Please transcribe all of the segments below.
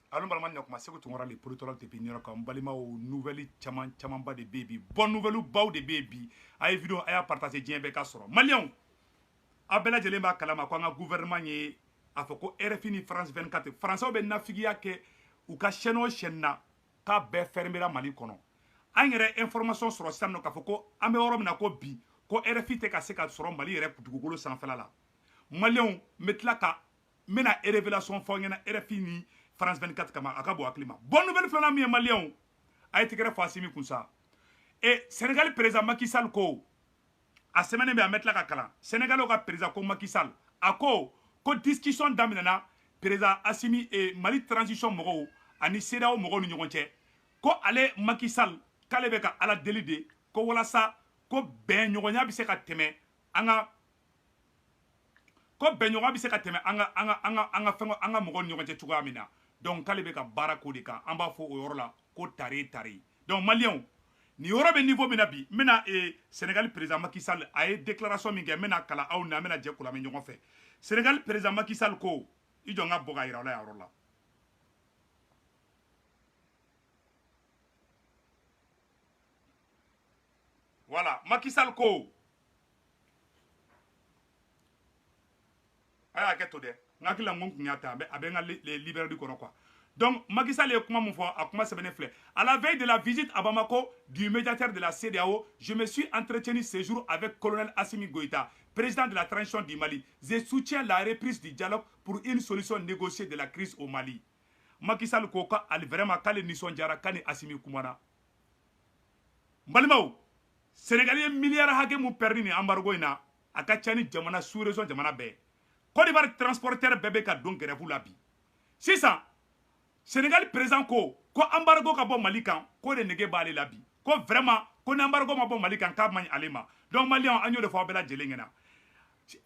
Alors balama nyakuma seko tungora les protocole te pinira comme balima o nouvelle chaman ba de baby bonne nouvelle baw de baby ay vidéo ay partager dien be ka soro malion abela jele ba kalama ko nga gouvernement ye afoko RFI ni France 24 français be nafigiya ke u ka chaîne o chaîne na ka be fermera mali kono an yɛrɛ information sɔrɔ sisan nɔ k'a fɔ ko an bɛ yɔrɔ min na ko bi ko RFI tɛ ka se ka sɔrɔ mali yɛrɛ dugukolo sanfɛla la maliyɛnw n bɛ tila ka n bɛna révélation fɔ ɲɛna RFI ni France 24 kama a ka bɔ hakili ma bonne nouvelle filanan min ye maliyɛnw a ye tigɛrɛ fɔ Asimi kun sa Sénégal président Macky Sall ko a semaine bɛ an bɛ tila ka kalan Sénégal ka président ko Macky Sall a ko discussion daminɛna président Asimi Mali transition mɔgɔw ani CEDEAO mɔgɔw ni ɲɔgɔn cɛ ko ale Macky Sall k'ale bɛ ka ala deli de ko walasa ko bɛn ɲɔgɔnya bɛ se ka tɛmɛ an ka mɔgɔw ni ɲɔgɔn cɛ cogoya min na donc k'ale bɛ ka baara ko de kan an b'a fɔ o yɔrɔ la ko tare donc maliyɛnw nin yɔrɔ bɛ niveau min na bi n bɛna Sénégal président Macky Sall a ye déclaration min kɛ n bɛna kalan aw na n bɛna jɛ k'o lamɛn ɲɔgɔn fɛ Sénégal président Macky Sall ko i jɔ n ka bɔ ka yira aw la yan yɔrɔ la. Voilà, Macky Sall ko aya keto de ngakila ngon kunyata abe nga libérer du kono quoi. Donc Macky Sall est comment mon foi a comment sebene flé. À la veille de la visite à Bamako du médiateur de la CEDEAO, je me suis entretenu ce jour avec colonel Assimi Goïta, président de la transition du Mali. Je soutiens la reprise du dialogue pour une solution négociée de la crise au Mali. Macky Sall ko ka al vraiment kale nison jara kane Assimi Kumana. Mbalimao Sénégalais milliards hake mu perdu ni embargo ina aka chani jamana sous région jamana be Côte d'Ivoire transporteur bébé ka don grève la bi sisan Sénégal présent ko embargo ka bo Mali kan ko de nege balé la bi ko vraiment ko embargo ma bo Mali kan ka man alema donc malien agno de fois bela jelengena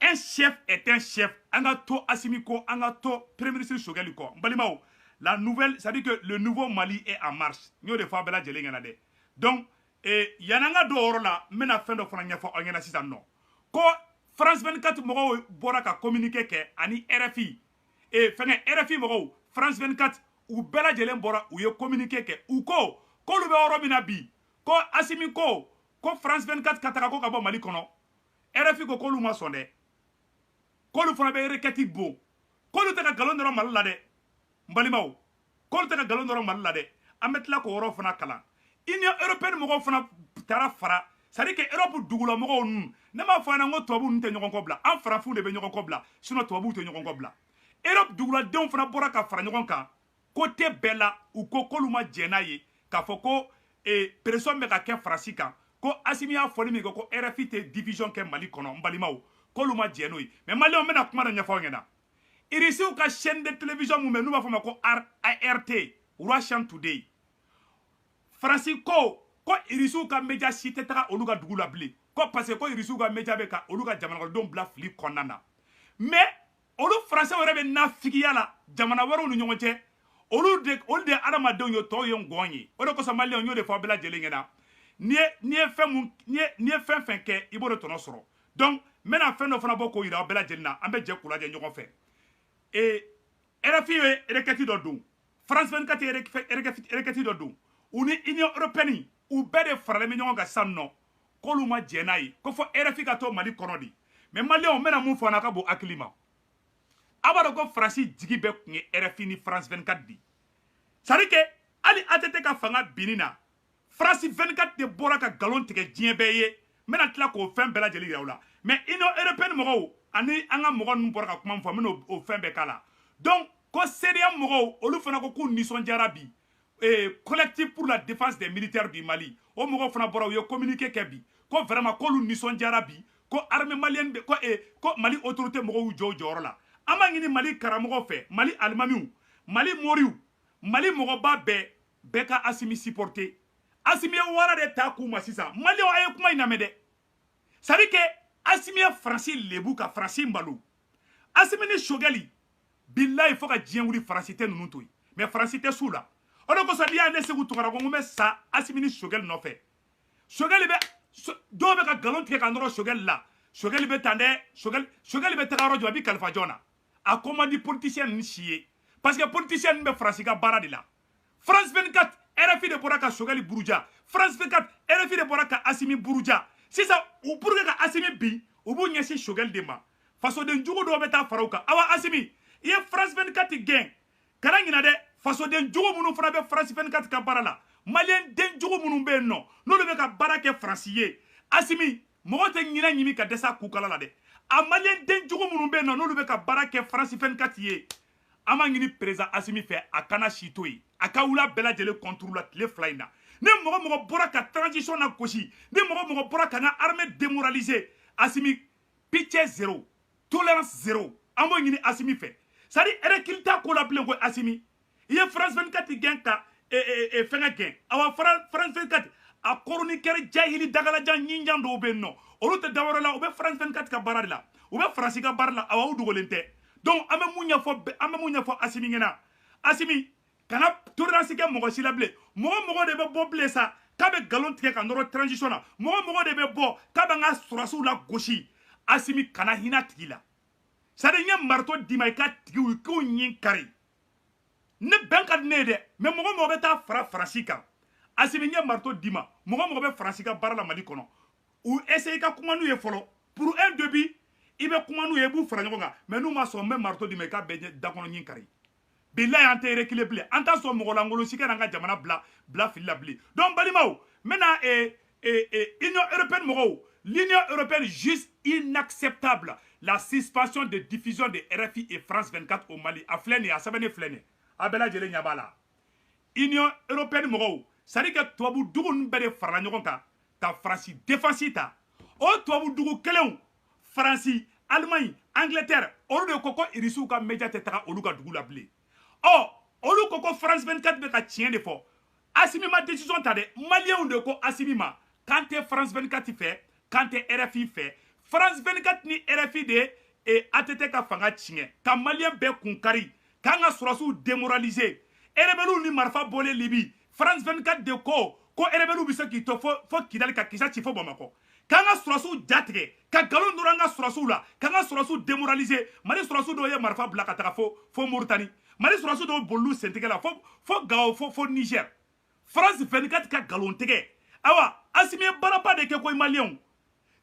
un chef est un chef anga to Assimi ko anga to premier ministre Choguel ko mbalimao la nouvelle ça dit que le nouveau Mali est en marche agno de fois bela jelengena de donc yananga do orola mena fendo fana nyafo onyana sisan no ko France 24 mogo bora ka communiquer ke ani RFI fenge RFI mogo France 24 u bela jelen bora u ye communiquer ke u ko lu be oro mina bi ko Assimi ko France 24 kataka ko ka bo Mali kono RFI ko lu ma sonde ko lu fana be requête bo ko lu te ka galon doro Mali la de mbalimaw ko lu te ka galon doro Mali la de ametla ko oro fana kala Union européenne mogo fana tara fara c'est-à-dire que Europe dugula mogo nun ne ma fana ngo tobu nte ɲɔgɔn kɔ bila an farafinw de bɛ ɲɔgɔn kɔ bila sinon tobu tɛ ɲɔgɔn kɔ bila Europe dugula denw fana bɔra ka fara ɲɔgɔn kan côté bɛɛ la u ko k'olu ma jɛn n'a ye k'a fɔ ko pression bɛ ka kɛ Faransi kan ko Assimi y'a fɔli min kɛ ko RFI tɛ division kɛ Mali kɔnɔ n balimaw k'olu ma jɛn n'o ye mais maliyɛnw bɛna kuma dɔ ɲɛfɔ aw ɲɛna irisiw ka chaîne de télévision mun bɛ n'u b'a fɔ ma ko ART Russian Today Faransi ko irisiw ka média si tɛ taga olu ka dugu la bilen ko parce que ko irisiw ka média bɛ ka olu ka jamanakɔnɔdenw bila fili kɔnɔna na mais olu français yɛrɛ bɛ nafigiya la jamana wɛrɛw ni ɲɔgɔn cɛ olu de adamadenw ye tɔw ye ngɔn ye o de kosɔn maliyɛnw y'o de fɔ aw bɛɛ lajɛlen ɲɛna n'i ye fɛn fɛn kɛ i b'o de tɔnɔ sɔrɔ donc n bɛna fɛn dɔ fana bɔ k'o yira aw bɛɛ lajɛlen na an bɛ jɛ k'u lajɛ ɲɔgɔn fɛ RFI ye requête dɔ don France 24 ye requête dɔ don u ni Union européenne u bɛɛ de faralen bɛ ɲɔgɔn kan sisan nɔ k'olu ma jɛn n'a ye ko fɔ RFI ka to Mali kɔnɔ de mais maliyɛnw n bɛna mun fɔ n'a ka bon hakili ma a b'a dɔn ko Faransi jigi bɛɛ tun ye RFI ni France 24 de c'est à dire que hali ATT ka fanga binni na France 24 de bɔra ka nkalon tigɛ diɲɛ bɛɛ ye n bɛna tila k'o fɛn bɛɛ lajɛlen yira u la mais Union européenne mɔgɔw ani an ka mɔgɔ ninnu bɔra ka kuma min fɔ n bɛna o fɛn bɛɛ k'a la donc ko CEDEAO mɔgɔw olu fana ko k'u nisɔndiyara bi collectif pour la défense des militaires du Mali o mɔgɔw fana bɔra u ye communiqué kɛ bi ko vraiment k'olu nisɔndiyara bi ko armée malienne ko Mali autorité mɔgɔw y'u jɔ u jɔyɔrɔ la an b'a ɲini Mali karamɔgɔw fɛ Mali alimamiw Mali moriw Mali mɔgɔba bɛɛ ka Assimi supporter Assimi ye wara de ta k'u ma sisan maliyɛnw a ye kuma in lamɛn dɛ c'est à dire que Assimi ye Faransi lebu ka Faransi malo Assimi ni Choguel bilayi fo ka diɲɛ wuli Faransi tɛ ninnu to yen mais Faransi tɛ s'u la o de kosɔn n'i y'a ne Segu Tunkara ko n bɛ sa Assimi ni Choguel nɔfɛ Choguel bɛ dɔw bɛ ka nkalon tigɛ ka nɔrɔ Choguel la Choguel bɛ tan dɛ Choguel bɛ taga yɔrɔ jɔ a bɛ kalifa jɔn na a ko man di politicien ninnu si ye parce que politicien be France ka bara de la France 24 RFI de bora ka Sogali Buruja France 24 RFI de bora ka Assimi Buruja c'est ça ou pour que Assimi bi ou bu nyesi Sogali de ma faso den jugo do beta farauka awa Assimi ye France 24 gain kana ngina de faso den jugo munu fana be France 24 ka bara la Malien den jugo munu be no no le be ka bara ke francier Assimi mo te ngina nyimi ka desa kukala la de a Malien den jugo munu be no no le be ka bara ke France 24 ye ama ngini président Assimi fait a kana chitoyi aka wula bela jele contrôle la tile flyna ne mogo bora ka transition na koshi ne mogo bora ka na armée démoralisée Assimi pitié zéro tolérance zéro amo ngini Assimi fait ça dit rekilta ko la plein ko Assimi ye France 24 gain ka fenga gain awa France 24 a chroniqueur jahili dagala jan nyinjan do be no olu te dawara la o be France 24 ka barade la o be France ka bar la awa udugolente donc ame munya fo Assimi ngena Assimi kana tolérance ke mogo silable mogo de be bo blessa ka be galon tige ka noro transition na mogo de be bo ka ba nga surasu la goshi Assimi kana hina tigila ça de nya marto dimay ka tigi ko nyin kari ne ben ka ne de mais mogo be ta fra francika Assimi nya marto dima mogo be francika bar la Mali kono ou essayer ka kuma nu ye folo pour un début ibe kuma nu ye bu fra nyoga mais nous ma so même marto dimay ka be da kono nyin kari billahi ante rekile ble anta so mo langolo sikana nga jamana bla filla bli donc balimaw maintenant Union européenne mo l'Union européenne juste inacceptable la suspension de diffusion de RFI et France 24 au Mali a flene a sabane flene abela jele nyabala Union européenne mo sari ka tobu dugun bere farla nyogon ka ta France défensita o tobu dugu kelew France Allemagne Angleterre olu de koko irisu ka media te taka olu ka dugu la bli oh olu koko France 24 be ka tien de fo Assimi ma décision ta de malien de ko Assimi ma quand France 24 fait quand RFI fait France 24 ni RFI de et ATT ka fanga tien ka malien be kunkari ka nga surasu démoraliser erebelu ni marfa bolé Libi France 24 de ko erebelu bisa ki to fo kidali ka kisa ci fo Bamako ka nga surasu jatige ka galon duranga surasu la ka nga surasu démoraliser mali surasu do ye marfa blaka ta fo Mauritanie Mali surasu do bolu sentige la fo Gao fo Niger France 24 ka galon tege awa Assimi barapa de ke ko malien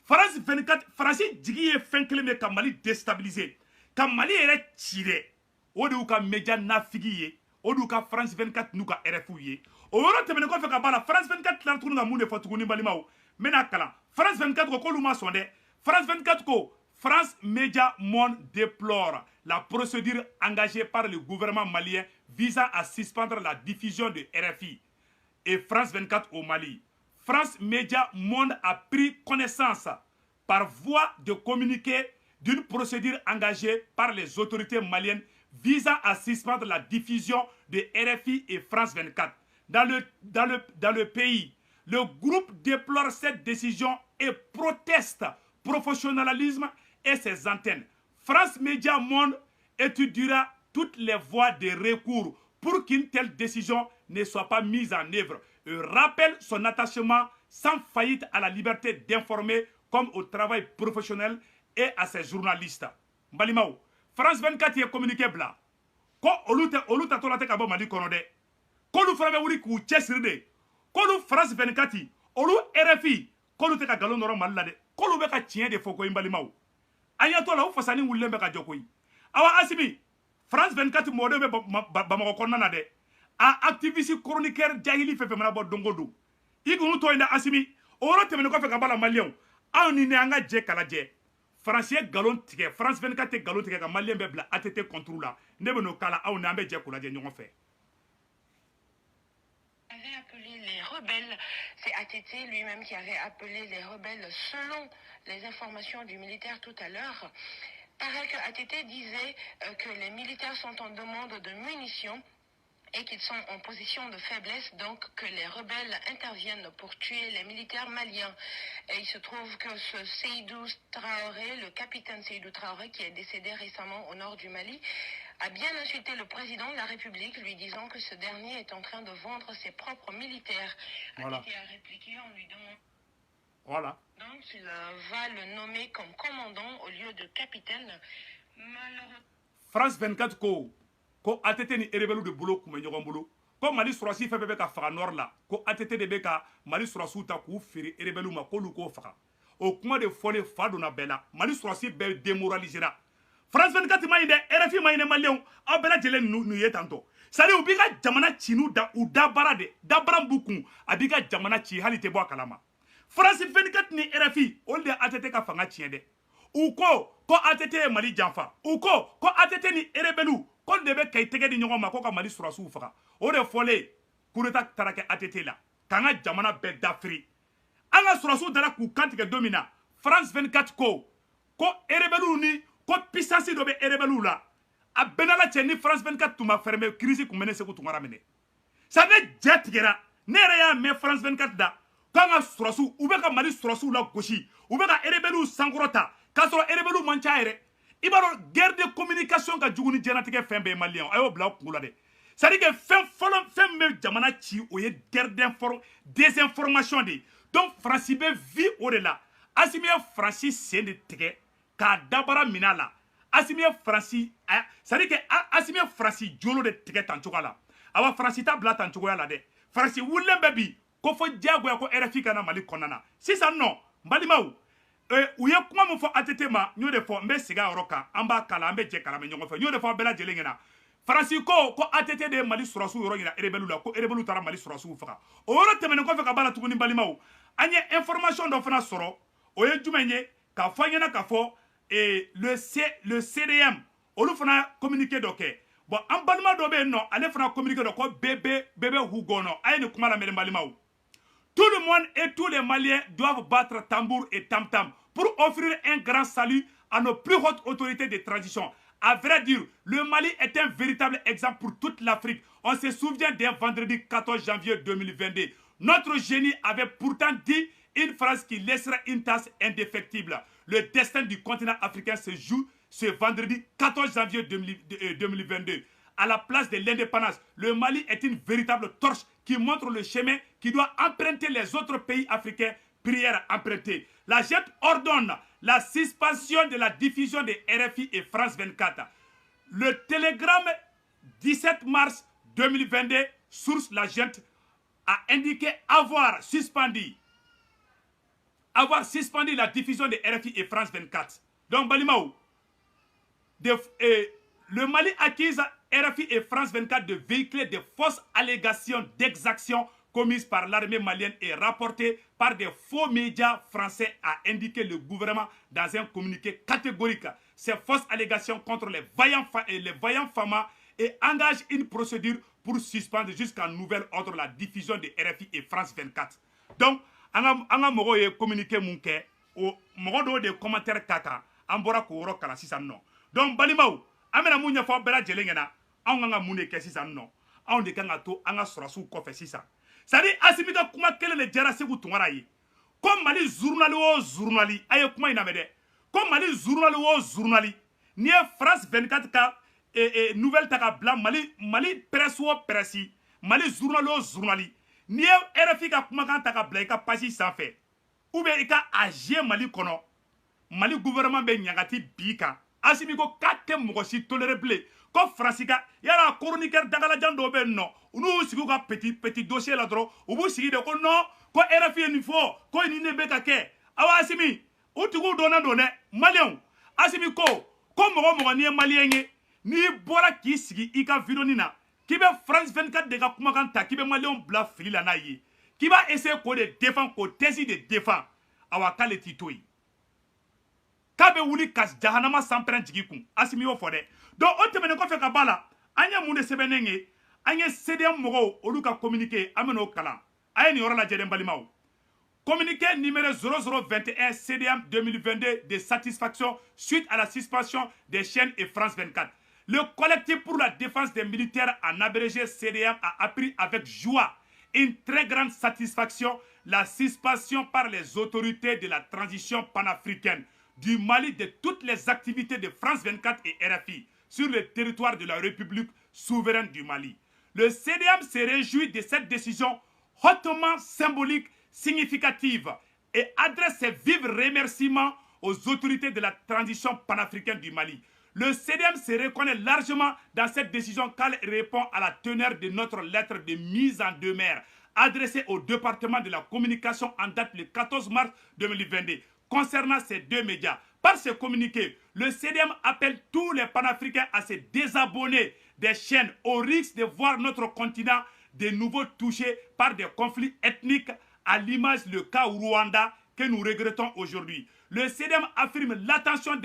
France 24 France jigi ye fenkele me ka Mali déstabiliser ka Mali ere tire o de ka media nafigi ye o de ka France 24 nu ka RFU ye o yoro temene ko fe ka bala France 24 la tunu na munde fatuguni balimaw mena kala France 24 ko luma sonde France 24 ko France Média Monde déplore la procédure engagée par le gouvernement malien visant à suspendre la diffusion de RFI et France 24 au Mali. France Média Monde a pris connaissance par voie de communiqué d'une procédure engagée par les autorités maliennes visant à suspendre la diffusion de RFI et France 24 dans le pays. Le groupe déplore cette décision et proteste professionnalisme et ses antennes. France Média Monde étudiera toutes les voies de recours pour qu'une telle décision ne soit pas mise en œuvre et rappelle son attachement sans faillite à la liberté d'informer comme au travail professionnel et à ses journalistes. Mbalimao, France 24 est communiqué bla. Ko oluta tolate ka bo Mali kono de. Ko lu fana be wuri ku chesiri de. Ko lu France 24 olu RFI ko lu te ka galon noro Mali la de. Ko lu be ka tien de foko Mbalimao. Ayato la u fasani wulle be ka jokoyi. Awa Assimi France 24 mode be Bamako konna na de. A activiste chroniqueur jahili fefe mana bo dongodo. Igunu to ina Assimi oro temene ko fe ka bala malien. Aw ni ne anga je kala je. Français galon tige France 24 galon tige ka malien be bla ATT contrôle la. Ne be no kala aw na be je kula je ñongo fe. Avait appelé les rebelles, c'est ATT lui-même qui avait appelé les rebelles selon les informations du militaire tout à l'heure. Paraît que ATT disait que les militaires sont en demande de munitions et qu'ils sont en position de faiblesse, donc que les rebelles interviennent pour tuer les militaires maliens. Et il se trouve que ce Seydou Traoré, le capitaine Seydou Traoré, qui est décédé récemment au nord du Mali, a bien insulté le président de la République, lui disant que ce dernier est en train de vendre ses propres militaires. Voilà. ATT a répliqué en lui demandant... Voilà. Donc, il va le nommer comme commandant au lieu de capitaine. Malheureusement... France 24 ko ko ATT ni rebelle de bolo kuma ɲɔgɔn bolo ko Mali surasi fɛn bɛɛ bɛ ka faga nord la ko ATT de bɛ ka Mali surasiw ta k'u feere rebelle ma k'olu k'o faga o kuma de fɔlen fa donna bɛɛ la Mali surasi bɛɛ démoralisera France 24 ma ɲi dɛ RFI ma ɲi dɛ maliyɛnw aw bɛɛ lajɛlen n'u ye tantɔ c'est à dire u b'i ka jamana ci n'u dabara de dabara b'u kun a b'i ka jamana ci hali tɛ bɔ a kalama France 24 ni RFI olu de ye ATT ka fanga tiɲɛ dɛ u ko ATT ye Mali janfa u ko ATT ni rebelle ko de bɛ k'i tɛgɛ di ɲɔgɔn ma ko ka Mali surasiw faga o de fɔlen coup d'état taara kɛ ATT la k'an ka jamana bɛɛ dafiri an ka surasiw dara k'u kantigɛ don min na France 24 ko rebelle ni ko puissance dɔ bɛ rebelle la a bɛnala cɛ ni France 24 tun ma fermer crise kun bɛ ne Segu Tunkara minɛ sa ne jɛ tigɛra ne yɛrɛ y'a mɛn France 24 da k'an ka surasiw u bɛ ka Mali surasiw la gosi u bɛ ka rebelle sankɔrɔta k'a sɔrɔ rebelle man ca yɛrɛ i b'a dɔn guerre de communication ka jugu ni diɲɛlatigɛ fɛn bɛɛ ye maliyɛnw a y'o bila aw kungo la dɛ c'est à dire que fɛn fɔlɔ fɛn min bɛ jamana ci o ye guerre désinformation de ye donc Faransi bɛ vi o de la Assimi ye Faransi sen de tigɛ k'a dabara minɛ a la Assimi ye Faransi c'est à dire que Assimi ye Faransi jolo de tigɛ tan cogoya la awa Faransi t'a bila tan cogoya la dɛ Faransi wulilen bɛ bi ko fɔ diyagoya ko RFI kana Mali kɔnɔna na sisan nɔ n balimaw u ye kuma min fɔ ATT ma n y'o de fɔ n bɛ segin a yɔrɔ kan an b'a kalan an bɛ jɛ kalan mɛ ɲɔgɔn fɛ n y'o de fɔ bɛɛ lajɛlen ɲɛna Faransi ko ATT de ye Mali surasiw yɔrɔ yira rebelle la ko rebelle taara Mali surasiw faga o yɔrɔ tɛmɛnen kɔfɛ ka b'a la tuguni balimaw an ye information dɔ fana sɔrɔ o ye jumɛn ye k'a fɔ an ɲɛna k'a fɔ le CDM olu fana communiqué dɔ kɛ bon an balima dɔ bɛ yen nɔ ale fana communiqué dɔ ko bébé Hugonɔ a ye nin kuma lamɛn balimaw tout le monde et tous les Maliens doivent battre tambour et tam-tam pour offrir un grand salut à nos plus hautes autorités de transition. À vrai dire, le Mali est un véritable exemple pour toute l'Afrique. On se souvient d'un vendredi 14 janvier 2022. Notre génie avait pourtant dit une phrase qui laissera une tasse indéfectible. Le destin du continent africain se joue ce vendredi 14 janvier 2022. À la place de l'indépendance, le Mali est une véritable torche qui montre le chemin qui doit emprunter les autres pays africains. Prière empruntée. La JET ordonne la suspension de la diffusion de RFI et France 24. Le télégramme 17 mars 2022, source la JET, a indiqué avoir suspendu la diffusion de RFI et France 24. Donc, Balimaou, le Mali accuse RFI et France 24 de véhiculer des fausses allégations d'exactions commises par l'armée malienne et rapportées par des faux médias français, a indiqué le gouvernement dans un communiqué catégorique. Ces fausses allégations contre les vaillants FAMA et engagent une procédure pour suspendre jusqu'à nouvel ordre la diffusion de RFI et France 24. Donc, on a communiqué mon quai, on a des commentaires kaka, on a des kala sisan non. Donc, Balimaou, amena mounya fa bela jelengena, on a mouné ke sisan non. On de kanga to, on a surasu kofe sisan. C'est-à-dire, Assimi ka kuma kele le jara Segu Tunkara ye. Comme Mali journali o journali, aye kuma inamede. Comme Mali journali o journali, ni France 24 ka nouvelle taka bla Mali presse o presse, Mali journali o journali, ni RFI ka kuma kan taka bla ka page sanfɛ. Ou bien ika agir Mali kono, Mali gouvernement be nyangati bika. Assimi ko kate mɔgɔ si toléré bilen. Ko France ka yala chroniqueur dagalajan dɔ bɛ nɔ olu sigi ka petit dossier la dɔrɔn u b'u sigi de ko non ko RFI ye nin fɔ ko nin ne bɛ ka kɛ awa Assimi u tigiw dɔnnen don dɛ maliyɛnw Assimi ko mɔgɔ n'i ye maliyɛn ye n'i bɔra k'i sigi i ka vidéo na k'i bɛ France 24 de ka kumakan ta k'i bɛ maliyɛnw bila fili la n'a ye k'i b'a essayer k'o de défend k'o thèse de défend awa k'ale t'i to yen k'a bɛ wuli ka jahanama sanpɛrɛn jigi kun Assimi y'o fɔ dɛ. Donc, on te mène kɔfɛ ka bala, anya moun de sɛbɛnnen ye, anya CDM mɔgɔw olu ka communiqué, ameno kalan. Aye ni yɔrɔ la jɛden balimaw. Communiqué numéro 0021 CDM 2022 de satisfaction suite à la suspension des chaînes et France 24. Le collectif pour la défense des militaires en abrégé CDM a appris avec joie une très grande satisfaction la suspension par les autorités de la transition panafricaine du Mali de toutes les activités de France 24 et RFI sur le territoire de la République souveraine du Mali. Le CDM se réjouit de cette décision hautement symbolique, significative et adresse ses vifs remerciements aux autorités de la transition panafricaine du Mali. Le CDM se reconnaît largement dans cette décision car elle répond à la teneur de notre lettre de mise en demeure adressée au département de la communication en date le 14 mars 2022 concernant ces deux médias. Par ce communiqué, le CDM appelle tous les panafricains à se désabonner des chaînes au risque de voir notre continent de nouveau touché par des conflits ethniques à l'image du cas au Rwanda que nous regrettons aujourd'hui. Le CDM affirme l'attention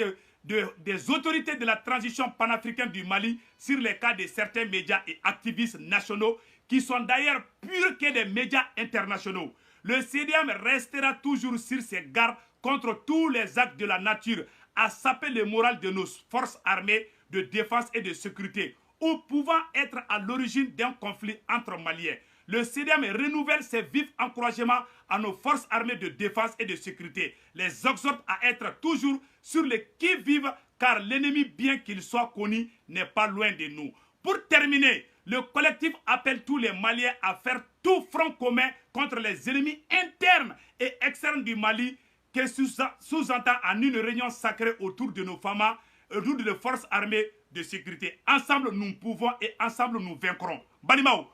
des autorités de la transition panafricaine du Mali sur les cas de certains médias et activistes nationaux qui sont d'ailleurs purs que des médias internationaux. Le CDM restera toujours sur ses gardes contre tous les actes de la nature à saper le moral de nos forces armées de défense et de sécurité ou pouvant être à l'origine d'un conflit entre Maliens. Le CDM renouvelle ses vifs encouragements à nos forces armées de défense et de sécurité. Les exhorte à être toujours sur le qui-vive car l'ennemi, bien qu'il soit connu, n'est pas loin de nous. Pour terminer, le collectif appelle tous les Maliens à faire tout front commun contre les ennemis internes et externes du Mali que sous-entend en une réunion sacrée autour de nos femmes, autour de nos forces armées de sécurité. Ensemble, nous pouvons et ensemble, nous vaincrons. Balimaou,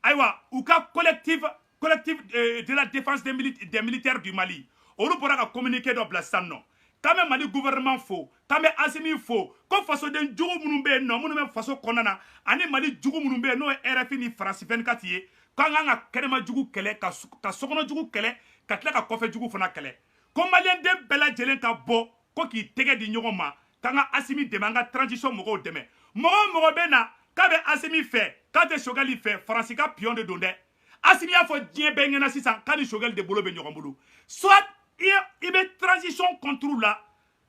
aïwa, ou ka collectif de la défense des militaires du Mali. On pourra communiquer dans la salle, non. Quand même, Mali gouvernement faux, quand même, Assimi faux, quand façon d'un djougou mounumbe, non, mounumbe façon konana, ani Mali djougou mounumbe, non, RFI ni France 24 yé, quand on a kerema djougou kele, ka sokono djougou kele, ka tla ka kofe djougou fana kele. Comme Malien de Bela Djelen ka bo, ko ki tege di nyogoma, kanga Assimi demanga transition mogo deme. Mogo bena, kabe Assimi fait, kate Chogali fait, Francika pion de donde. Assimi a fait dien bengena sisan, kani Chogali de bolo ben nyogambulu. Soit il y a transition contre là,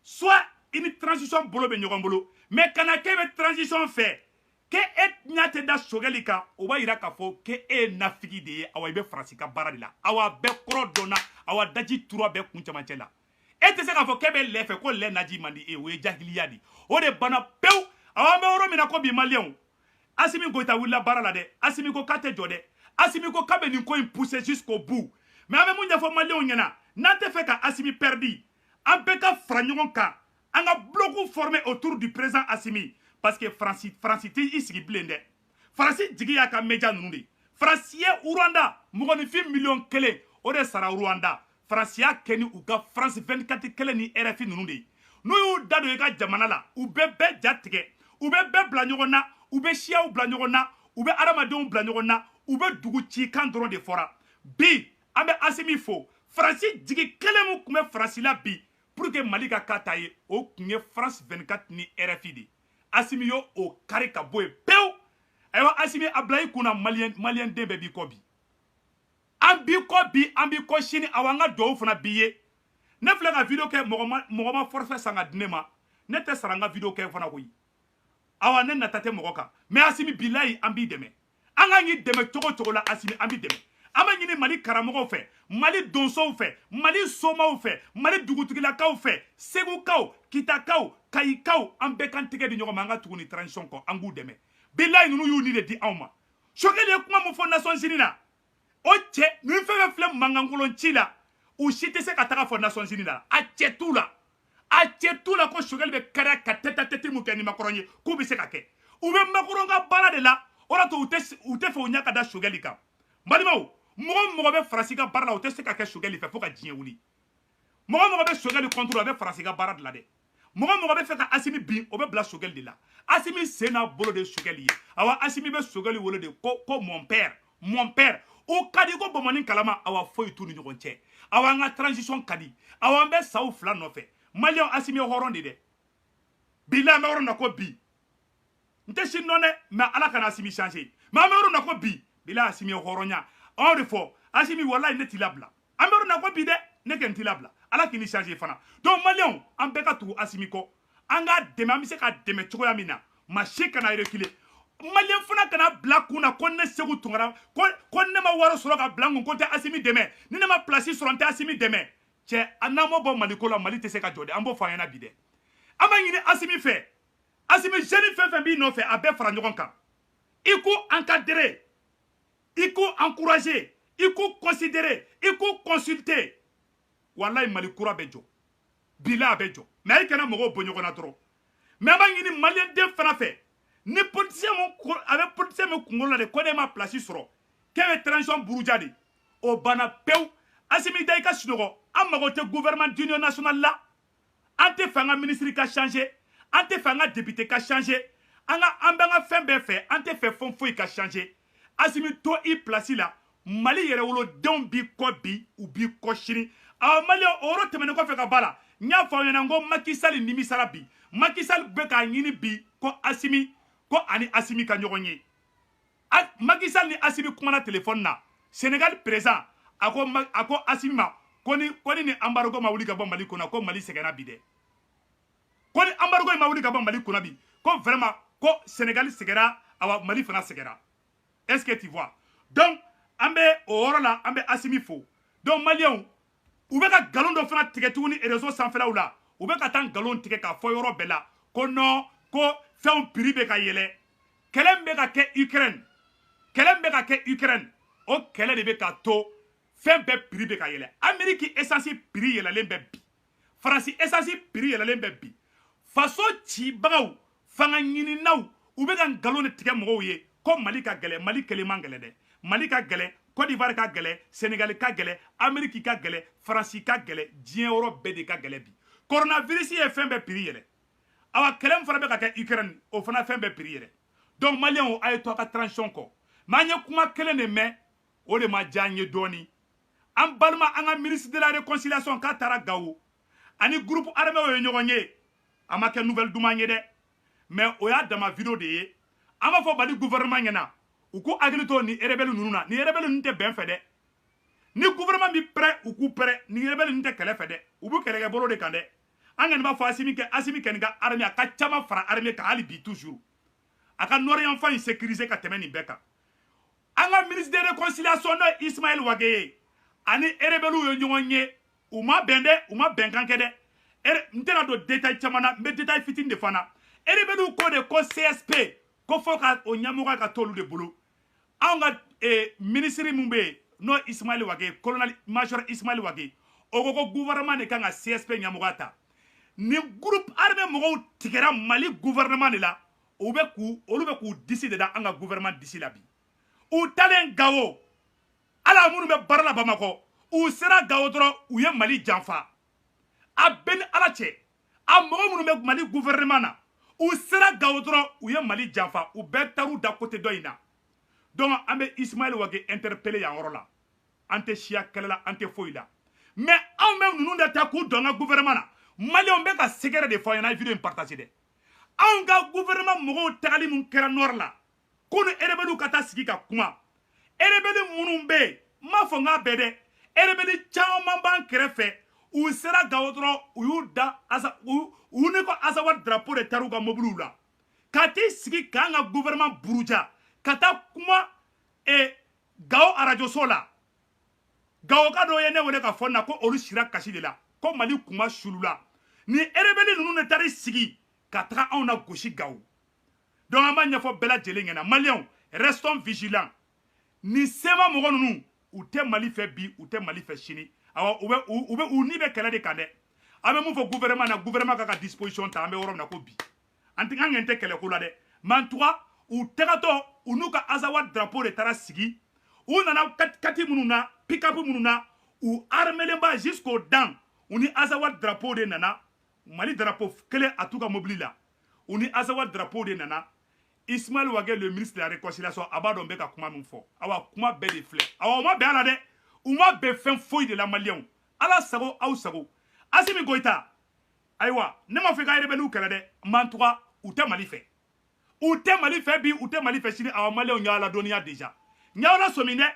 soit une transition bolo ben nyogambulu. Mais quand on a transition fait, que et nyate da Chogali ka, oba ira ka fo, que e nafigi de, awa ibe Francika baradi la, awa be kro dona, awa daji tura be kunchamanche la. Et c'est ça qu'il kebe le fait ko le naji mandi e we jahiliya di. O de bana pew awa me oro mina ko bi malien. Assimi ko ta willa barala de, Assimi ko kate jode, Assimi ko kabe ni ko pousser jusqu'au bout. Mais ave mun fo malien nyana, nante fait ka Assimi perdi. An be ka franyon ka, an a bloc formé autour du président Assimi parce que Francité isigi blende. Franci digi ya ka media nundi. Francier Rwanda, mugoni fi million kele, o de sara Rwanda. Francia keni ou ka France 24 kele ni RFI nunundi. Nou yu dado yu ka jamana la, ou be jatike, ou be blanyogona, ou be chia ou blanyogona, ou be aramadon blanyogona, ou be dugu chi kandron de fora. Bi, ambe Assimi fo, Franci digi kele mou kume Franci la bi, pour que Malika kataye, o kunye France 24 ni RFI di. Assimi yo o kare ka boye pew, ayo Assimi ablayi kuna malien dembe bi kobi. Ambi ko chini awanga do fana biye ne fle nga video ke mogoma forfait sanga dinema ne te saranga video ke fana koyi awa ne natate mogoka mais Assimi billahi ambi deme anga ngi deme togo la Assimi ambi deme ama nyini Mali karamogo fe Mali donso fe Mali soma fe Mali dugutugila kaw fe segu kaw kita kaw kai kaw ambe kan tege di nyogoma nga tuguni transition ko angu deme billahi nunu yu ni de di awma shogele kuma mo fondation sinina Oche, nous faisons flemme mangangolon chila ou chite se kataka fondation sinina a chetula ko shogel be kara kateta tete mukeni makoronye ku bi se kake ou be makoronga bala de la ora to ute fo nyaka da shogelika malimaw mo be frasika barla ute se kake shogeli fe foka djien wuli mo be shogeli contrôle be frasika barad la de mo be fe ka Assimi bi o be bla shogel de la Assimi sena bolo de shogeli awa Assimi be shogeli wolo de ko mon père o kadi ko bomani kalama awa foyi tunu ɲɔgɔn cɛ awa nga transition kadi awa an bɛ saw fila nɔfɛ maliyɛn Assimi hɔrɔn de bila an bɛ yɔrɔ na ko bi n tɛ si nɔ dɛ mais ala kana Assimi changer mais an bɛ yɔrɔ na ko bi bila Assimi hɔrɔnya anw de fɔ Assimi wallahi ne t'i labila an bɛ yɔrɔ na ko bi dɛ ne kɛ n t'i labila ala k'i ni changer fana donc maliyɛnw an bɛɛ ka tugu Assimi kɔ an k'a dɛmɛ an bɛ se k'a dɛmɛ cogoya min na maa si kana reculer Malien fana kana bla kuna ko ne segu tungara ko ne ma waro soro ka blangu ko te Assimi deme ni ne ma place soro te Assimi deme che anamo bo maliko la Mali te se ka jode ambo fa yana bide ama nyini Assimi fe Assimi jeni fe bi no fe abe fara nyogon kan iko encadrer iko encourager iko considérer iko consulter wallahi Mali kura bejo bila bejo mais kana mogo bonyogona tro mais an b'a ɲini maliyɛn den fana fɛ ni politicien mu avec politicien mu kunkolo la de ko ne ma place sɔrɔ k'e bɛ transition buruja de o banna pewu Assimi Goïta i ka sunɔgɔ an mago tɛ gouvernement d'union nationale la an tɛ fɛ an ka ministre ka changer an tɛ fɛ an ka député ka changer an bɛ an ka fɛn bɛɛ fɛ an tɛ fɛ fɛn foyi ka changer Assimi to i place la Mali yɛrɛ wolodenw b'i kɔ bi u b'i kɔ sini maliyɛn o yɔrɔ tɛmɛnen kɔfɛ ka b'a la n y'a fɔ aw ɲɛna n ko Macky Sall nimisara bi Macky Sall bɛ k'a ɲini bi ko Assimi ko ani Assimi ka ɲɔgɔn ye Macky Sall ni Assimi kumana téléphone na Sénégal président a ko Assimi ma ko ni ni embargo ma wuli ka bɔ Mali kunna ko Mali sɛgɛnna bi dɛ ko ni embargo ma wuli ka bɔ Mali kunna bi ko vraiment ko Sénégal sɛgɛnna awa Mali fana sɛgɛnna est-ce que tu vois donc an bɛ o yɔrɔ la an bɛ Assimi fo donc maliyɛnw u bɛ ka nkalon dɔ fana tigɛ tuguni réseau sanfɛlaw la u bɛ ka taa nkalon tigɛ k'a fɔ yɔrɔ bɛɛ la ko non ko fɛnw prix bɛ ka yɛlɛ kɛlɛ min bɛ ka kɛ Ukraine o kɛlɛ de bɛ ka to fɛn bɛɛ prix bɛ ka yɛlɛ Amérique essence prix yɛlɛlen bɛ bi Faransi essence prix yɛlɛlen bɛ bi faso cibagaw fanga ɲininaw u bɛ ka nkalon de tigɛ mɔgɔw ye ko Mali ka gɛlɛ Mali kelen man gɛlɛ dɛ Mali ka gɛlɛ Côte d'Ivoire ka gɛlɛ Sénégal ka gɛlɛ Amérique ka gɛlɛ Faransi ka gɛlɛ diɲɛ yɔrɔ bɛɛ de ka gɛlɛ bi coronavirus ye fɛn bɛɛ prix yɛlɛ awa kɛlɛ min fana bɛ ka kɛ Ukraine o fana fɛn bɛɛ prix yɛlɛ donc maliyɛnw a ye to a ka transition kɔ mais an ye kuma kelen de mɛn o de ma diya an ye dɔɔni an balima an ka ministre de la réconciliation k'a taara Gawo ani groupe armé ye ɲɔgɔn ye a ma kɛ nouvelle duman ye dɛ mais o y'a dama vidéo de ye an b'a fɔ Mali gouvernement ɲɛna u k'u hakili to ni rebelle ninnu na ni rebelle ninnu tɛ bɛn fɛ dɛ ni gouvernement bi prêt u k'u prêt ni rebelle ninnu tɛ kɛlɛ fɛ dɛ u b'u kɛlɛkɛ bolo de kan dɛ an kɔni b'a fɔ Assimi kɛ nin ka armée a ka caman fara armée kan hali bi toujours a ka Nord fan in sécuriser ka tɛmɛ nin bɛɛ kan an ka ministre de réconciliation n'o ye Ismaël Wage ye ani rebelle ye ɲɔgɔn ye u ma bɛn dɛ u ma bɛnkan kɛ dɛ n tɛna don détail caman na n bɛ détail fitinin de fana rebelle ko de ko CSP ko fo ka o ɲɛmɔgɔ ka t'olu de bolo anw ka ministre min bɛ yen n'o Ismaël Wage colonel major Ismaël Wage o ko gouvernement de kan ka CSP ɲɛmɔgɔ ta ni groupe armé mɔgɔw tigɛra Mali gouvernement de la olu bɛ k'u disi de da an ka gouvernement disi la bi u talen Gawo ala minnu bɛ baara la Bamakɔ u sera Gawo dɔrɔn u ye Mali janfa a bɛɛ ni ala cɛ a mɔgɔ minnu bɛ Mali gouvernement na u sera Gawo dɔrɔn u ye Mali janfa u bɛɛ taar'u da côté dɔ in na donc an bɛ Ismaël Wage interpellé yan yɔrɔ la an tɛ siya kɛlɛ la an tɛ foyi la mais anw bɛ ninnu de ta k'u don an ka gouvernement na maliyɛnw bɛ ka secret de fɔ an ɲɛna vidéo in partage dɛ anw ka gouvernement mɔgɔw tagali min kɛra Nord la ko ni rebelle ka taa sigi ka kuma rebelle minnu bɛ yen n m'a fɔ n k'a bɛɛ dɛ rebelle caman b'an kɛrɛfɛ u sera Gawo dɔrɔn u y'u da u ni ko Azawad drapeau de taar'u ka mobiliw la ka t'i sigi k'an ka gouvernement buruja ka taa kuma Gawo radio so la Gawo ka dɔ ye ne wele ka fɔ n na ko olu sira kasi de la ko Mali kuma sulula ni rebelle ninnu de taar'i sigi ka taga anw na gosi Gawo donc an b'a ɲɛfɔ bɛɛ lajɛlen ɲɛna maliyɛnw restons vigilants ni sema mɔgɔ ninnu u tɛ Mali fɛ bi u tɛ Mali fɛ sini awa u ni bɛ kɛlɛ de kan dɛ an bɛ mun fɔ gouvernement na gouvernement ka disposition ta an bɛ yɔrɔ min na ko bi an tɛ kɛlɛ ko la dɛ mais en tout cas u tɛgatɔ u n'u ka Azawad drapeau de taara sigi u nana kati minnu na pick-up minnu na u armelen ba jusqu'aux dents u ni Azawad drapeau de nana Mali drapeau kelen a t'u ka mobili la u ni Azawad drapeau de nana Ismaël Wage le ministre de la réconciliation a b'a dɔn bɛ ka kuma min fɔ awa kuma bɛɛ de filɛ awa u ma bɛn a la dɛ u ma bɛn fɛn foyi de la maliyɛnw ala sago aw sago Assimi Goïta ayiwa ne ma fɔ i ka rebelle kɛlɛ dɛ mais en tout cas u tɛ Mali fɛ u tɛ Mali fɛ bi u tɛ Mali fɛ sini awa maliyɛnw y'a la dɔnniya déjà n y'aw la sɔmi dɛ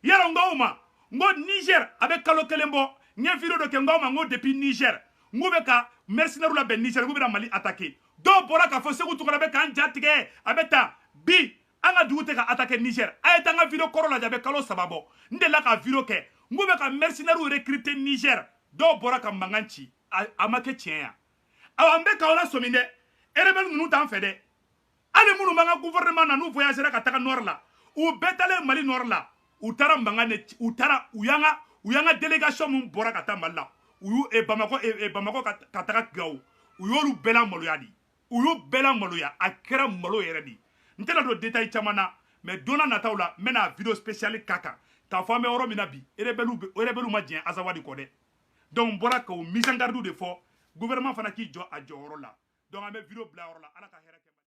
yala n k'aw ma n ko Niger a bɛ kalo kelen bɔ n ye vidéo dɔ kɛ n k'aw ma n ko depuis Niger n ko bɛ ka mercenaires labɛn Niger k'u bɛna Mali attaquer dɔw bɔra k'a fɔ Segu Tunkara bɛ k'an ja tigɛ a bɛ taa bi an ka dugu tɛ ka attaquer Niger a ye taa n ka vidéo kɔrɔ lajɛ a bɛ kalo 3 bɔ n delila ka vidéo kɛ n ko bɛ ka mercenaires recruter Niger dɔw bɔra ka mankan ci a ma kɛ tiɲɛ ya awa n bɛ k'aw la sɔmi dɛ rebelle ninnu t'an fɛ dɛ hali minnu b'an ka gouvernement na n'u voyagera ka taga Nord la u bɛɛ taalen Mali Nord la u taara mankan de u y'an ka délégation min bɔra ka taa Mali la u y'u Bamako ka taga Gawo u y'olu bɛɛ la maloya de u y'o bɛɛ la maloya a kɛra malo yɛrɛ de n tɛna don détail caman na mais donna nataw la n bɛna vidéo spéciale k'a kan k'a fɔ an bɛ yɔrɔ min na bi rebelle ma jɛn Azawadi kɔ dɛ donc n bɔra k'o mise en garde de fɔ gouvernement fana k'i jɔ a jɔyɔrɔ la donc an bɛ vidéo bila yɔrɔ la ala ka hɛrɛ kɛ